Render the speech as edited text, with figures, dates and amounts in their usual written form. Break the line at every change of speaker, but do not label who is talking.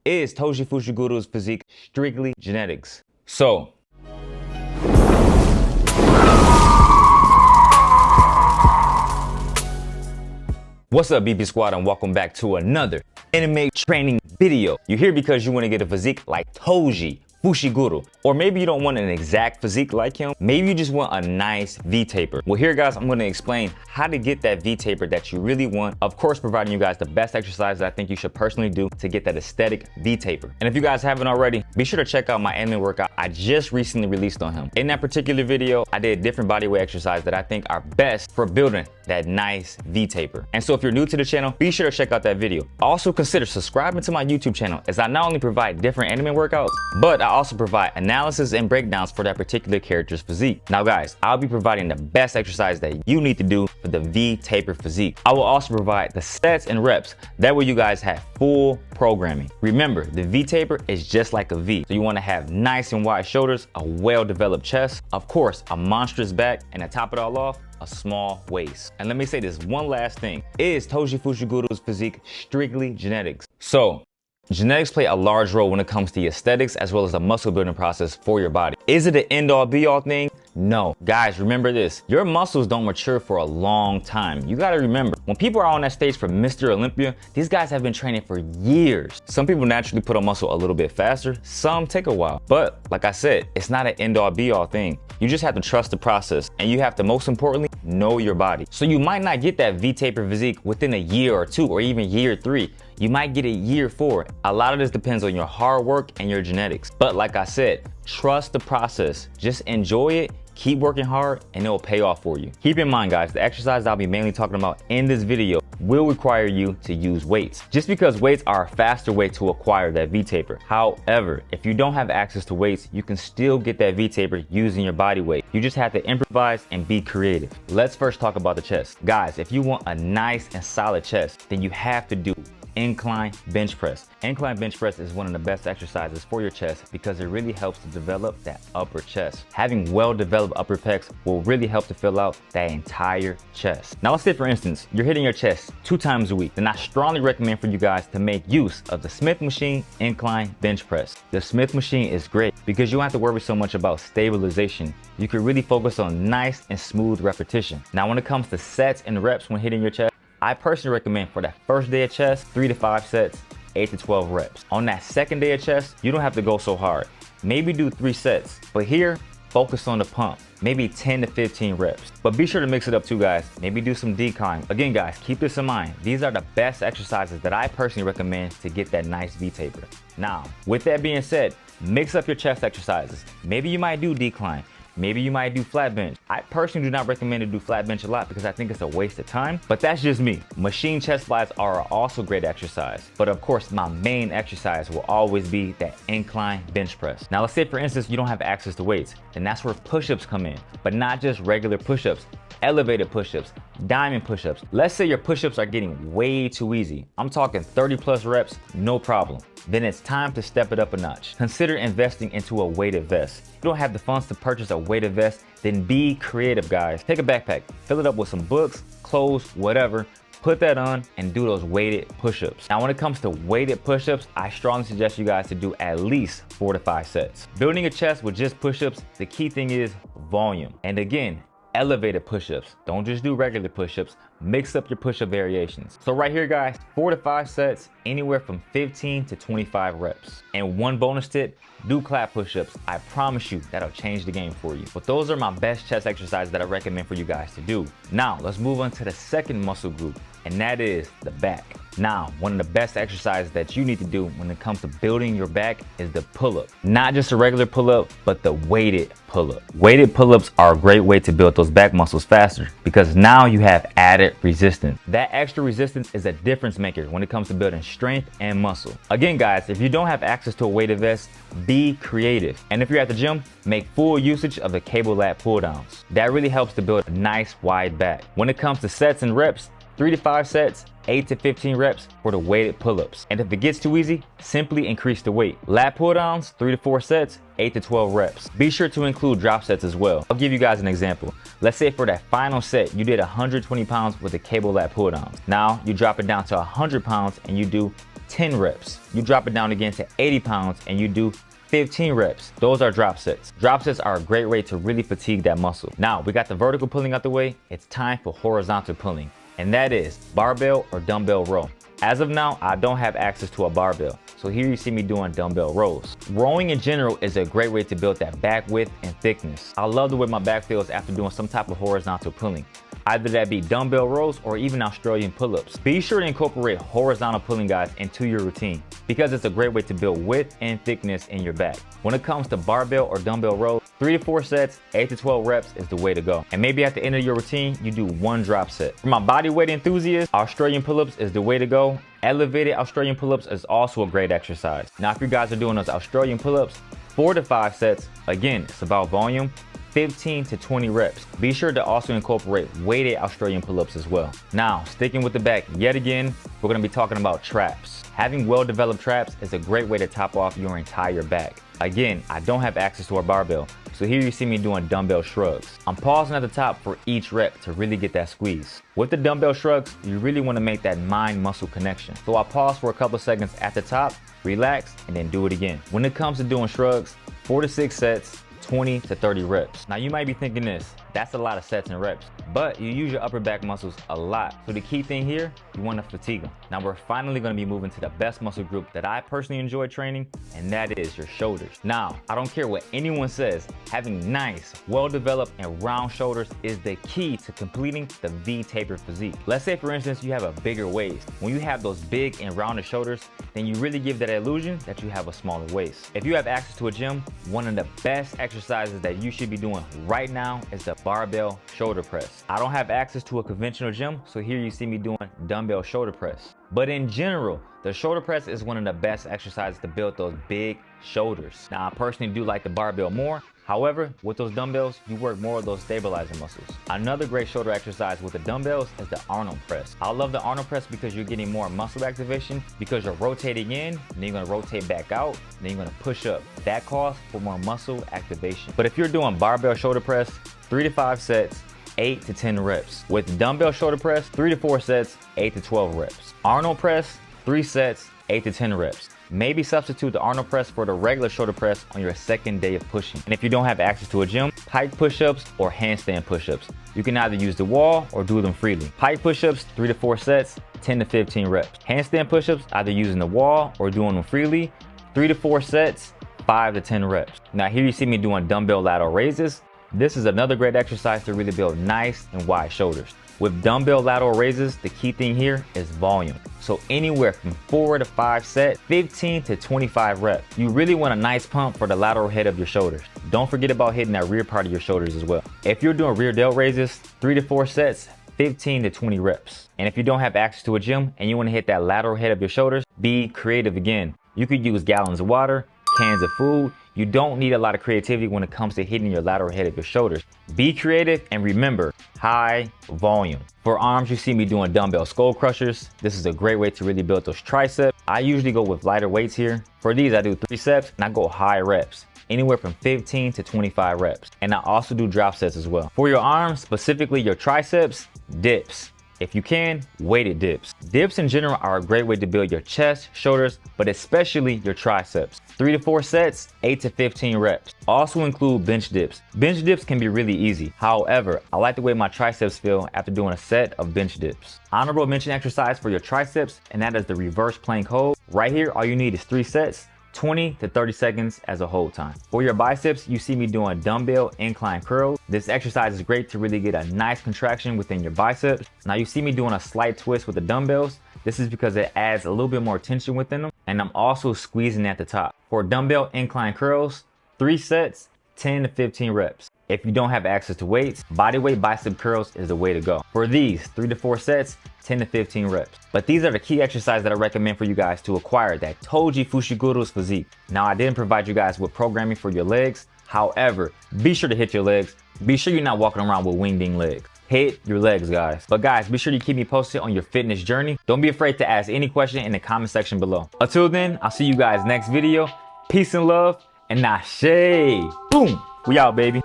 Is Toji Fushiguro's physique strictly genetics? So, what's up, BB Squad, and welcome back to another anime training video. You're here because you want to get a physique like Toji Fushiguro, or maybe you don't want an exact physique like him. Maybe you just want a nice V-taper. Well, here, guys, I'm going to explain how to get that V-taper that you really want. Of course, providing you guys the best exercises I think you should personally do to get that aesthetic V-taper. And if you guys haven't already, be sure to check out my anime workout I just recently released on him. In that particular video, I did different bodyweight exercises that I think are best for building that nice V-taper. And so if you're new to the channel, be sure to check out that video. Also consider subscribing to my YouTube channel, as I not only provide different anime workouts, but I also provide analysis and breakdowns for that particular character's physique. Now guys, I'll be providing the best exercise that you need to do for the V-taper physique. I will also provide the sets and reps. That way you guys have full programming. Remember, the V-taper is just like a V. So you want to have nice and wide shoulders, a well-developed chest, of course, a monstrous back, and to top it all off, a small waist. And let me say this one last thing. Is Toji Fushiguro's physique strictly genetics? So, genetics play a large role when it comes to the aesthetics as well as the muscle building process for your body. Is it an end-all be-all thing? No. Guys, remember this. Your muscles don't mature for a long time. You gotta remember, when people are on that stage for Mr. Olympia, these guys have been training for years. Some people naturally put on muscle a little bit faster, some take a while. But like I said, it's not an end-all be-all thing. You just have to trust the process, and you have to, most importantly, know your body. So you might not get that V-taper physique within a year or two, or even year 3. You might get it year 4. A lot of this depends on your hard work and your genetics. But like I said, trust the process. Just enjoy it, keep working hard, and it will pay off for you. Keep in mind, guys, the exercise I'll be mainly talking about in this video will require you to use weights, just because weights are a faster way to acquire that V-taper. However, if you don't have access to weights, you can still get that V-taper using your body weight. You just have to improvise and be creative. Let's first talk about the chest. Guys, if you want a nice and solid chest, then you have to do incline bench press. Incline bench press is one of the best exercises for your chest because it really helps to develop that upper chest. Having well-developed upper pecs will really help to fill out that entire chest. Now let's say, for instance, you're hitting your chest 2 times a week. Then I strongly recommend for you guys to make use of the Smith machine incline bench press. The Smith machine is great because you don't have to worry so much about stabilization. You can really focus on nice and smooth repetition. Now when it comes to sets and reps when hitting your chest, I personally recommend for that first day of chest, 3 to 5 sets, 8 to 12 reps. On that second day of chest, you don't have to go so hard. Maybe do 3 sets, but here, focus on the pump. Maybe 10 to 15 reps. But be sure to mix it up too, guys. Maybe do some decline. Again, guys, keep this in mind. These are the best exercises that I personally recommend to get that nice V-taper. Now, with that being said, mix up your chest exercises. Maybe you might do decline. Maybe you might do flat bench. I personally do not recommend to do flat bench a lot because I think it's a waste of time, but that's just me. Machine chest flies are also great exercise. But of course, my main exercise will always be that incline bench press. Now let's say, for instance, you don't have access to weights, then that's where push-ups come in, but not just regular push-ups. Elevated push-ups, diamond push-ups. Let's say your push-ups are getting way too easy. I'm talking 30+ reps, no problem. Then it's time to step it up a notch. Consider investing into a weighted vest. If you don't have the funds to purchase a weighted vest, then be creative, guys. Take a backpack, fill it up with some books, clothes, whatever. Put that on and do those weighted push-ups. Now when it comes to weighted push-ups, I strongly suggest you guys to do at least 4 to 5 sets. Building a chest with just push-ups, the key thing is volume. And again, elevated push-ups. Don't just do regular push-ups. Mix up your push-up variations. So right here, guys, 4 to 5 sets, anywhere from 15 to 25 reps. And one bonus tip, do clap push-ups. I promise you that'll change the game for you. But those are my best chest exercises that I recommend for you guys to do. Now let's move on to the second muscle group, and that is the back. Now, one of the best exercises that you need to do when it comes to building your back is the pull-up. Not just a regular pull-up, but the weighted pull-up. Weighted pull-ups are a great way to build those back muscles faster because now you have added resistance. That extra resistance is a difference maker when it comes to building strength and muscle. Again, guys, if you don't have access to a weighted vest, be creative. And if you're at the gym, make full usage of the cable lat pull downs. That really helps to build a nice wide back. When it comes to sets and reps, 3 to 5 sets, 8 to 15 reps for the weighted pull-ups. And if it gets too easy, simply increase the weight. Lat pull-downs, 3 to 4 sets, 8 to 12 reps. Be sure to include drop sets as well. I'll give you guys an example. Let's say for that final set, you did 120 pounds with the cable lat pull-downs. Now you drop it down to 100 pounds and you do 10 reps. You drop it down again to 80 pounds and you do 15 reps. Those are drop sets. Drop sets are a great way to really fatigue that muscle. Now we got the vertical pulling out the way. It's time for horizontal pulling, and that is barbell or dumbbell row. As of now, I don't have access to a barbell, so here you see me doing dumbbell rows. Rowing in general is a great way to build that back width and thickness. I love the way my back feels after doing some type of horizontal pulling. Either that be dumbbell rows or even Australian pull-ups. Be sure to incorporate horizontal pulling, guys, into your routine because it's a great way to build width and thickness in your back. When it comes to barbell or dumbbell rows, 3 to 4 sets, 8 to 12 reps is the way to go. And maybe at the end of your routine, you do 1 drop set. For my body weight enthusiasts, Australian pull-ups is the way to go. Elevated Australian pull-ups is also a great exercise. Now, if you guys are doing those Australian pull-ups, 4 to 5 sets, again, it's about volume. 15 to 20 reps. Be sure to also incorporate weighted Australian pull-ups as well. Now, sticking with the back yet again, we're gonna be talking about traps. Having well-developed traps is a great way to top off your entire back. Again, I don't have access to a barbell, so here you see me doing dumbbell shrugs. I'm pausing at the top for each rep to really get that squeeze. With the dumbbell shrugs, you really wanna make that mind-muscle connection. So I pause for a couple of seconds at the top, relax, and then do it again. When it comes to doing shrugs, 4 to 6 sets, 20 to 30 reps. Now you might be thinking this, that's a lot of sets and reps, but you use your upper back muscles a lot. So the key thing here, you want to fatigue them. Now we're finally going to be moving to the best muscle group that I personally enjoy training, and that is your shoulders. Now, I don't care what anyone says, having nice, well-developed and round shoulders is the key to completing the V-tapered physique. Let's say for instance, you have a bigger waist. When you have those big and rounded shoulders, then you really give that illusion that you have a smaller waist. If you have access to a gym, one of the best exercises that you should be doing right now is the barbell shoulder press. I don't have access to a conventional gym, so here you see me doing dumbbell shoulder press. But in general, the shoulder press is one of the best exercises to build those big shoulders. Now, I personally do like the barbell more. However, with those dumbbells, you work more of those stabilizing muscles. Another great shoulder exercise with the dumbbells is the Arnold press. I love the Arnold press because you're getting more muscle activation because you're rotating in, then you're gonna rotate back out, then you're gonna push up. That calls for more muscle activation. But if you're doing barbell shoulder press, 3 to 5 sets, 8 to 10 reps. With dumbbell shoulder press, 3 to 4 sets, 8 to 12 reps. Arnold press, 3 sets, 8 to 10 reps. Maybe substitute the Arnold press for the regular shoulder press on your second day of pushing. And if you don't have access to a gym, pike push-ups or handstand push-ups. You can either use the wall or do them freely. Pike push-ups, 3 to 4 sets, 10 to 15 reps. Handstand push-ups, either using the wall or doing them freely, 3 to 4 sets, 5 to 10 reps. Now here you see me doing dumbbell lateral raises. This is another great exercise to really build nice and wide shoulders. With dumbbell lateral raises, the key thing here is volume. So anywhere from 4 to 5 sets, 15 to 25 reps. You really want a nice pump for the lateral head of your shoulders. Don't forget about hitting that rear part of your shoulders as well. If you're doing rear delt raises, 3 to 4 sets, 15 to 20 reps. And if you don't have access to a gym and you want to hit that lateral head of your shoulders, be creative again. You could use gallons of water, cans of food. You don't need a lot of creativity when it comes to hitting your lateral head of your shoulders. Be creative and remember, high volume. For arms, you see me doing dumbbell skull crushers. This is a great way to really build those triceps. I usually go with lighter weights here. For these, I do 3 sets and I go high reps, anywhere from 15 to 25 reps. And I also do drop sets as well. For your arms, specifically your triceps, dips. If you can, weighted dips. Dips in general are a great way to build your chest, shoulders, but especially your triceps. 3 to 4 sets, 8 to 15 reps. Also include bench dips. Bench dips can be really easy. However, I like the way my triceps feel after doing a set of bench dips. Honorable mention exercise for your triceps, and that is the reverse plank hold. Right here, all you need is 3 sets, 20 to 30 seconds as a hold time. For your biceps, you see me doing dumbbell incline curls. This exercise is great to really get a nice contraction within your biceps. Now you see me doing a slight twist with the dumbbells. This is because it adds a little bit more tension within them, and I'm also squeezing at the top. For dumbbell incline curls, 3 sets, 10 to 15 reps. If you don't have access to weights, bodyweight bicep curls is the way to go. For these, 3 to 4 sets, 10 to 15 reps. But these are the key exercises that I recommend for you guys to acquire that Toji Fushiguro's physique. Now, I didn't provide you guys with programming for your legs. However, be sure to hit your legs. Be sure you're not walking around with wingding legs. Hit your legs, guys. But guys, be sure to keep me posted on your fitness journey. Don't be afraid to ask any question in the comment section below. Until then, I'll see you guys next video. Peace and love, and nashe. Boom. We out, baby.